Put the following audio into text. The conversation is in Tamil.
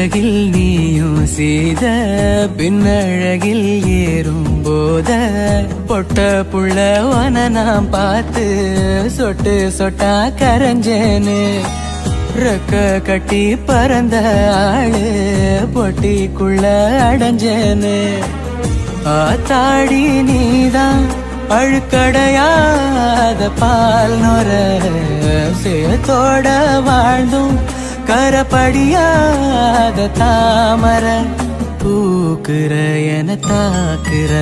முன்னழகில் நீயும் செய்த பின்னழகில் ஏறும் போத பொட்ட புள்ளவன நான் பார்த்து சொட்டு சொட்டா கரைஞ்சேன்னு ரெக்க கட்டி பறந்த ஆளு பொட்டிக்குள்ள அடைஞ்சேன்னு ஆத்தாடி நீதான் அழுக்கடையாத பால் நொர சேத்தோட வாழ்ந்தும் கரப்படியாத தாமர பூக்குற என தாக்குற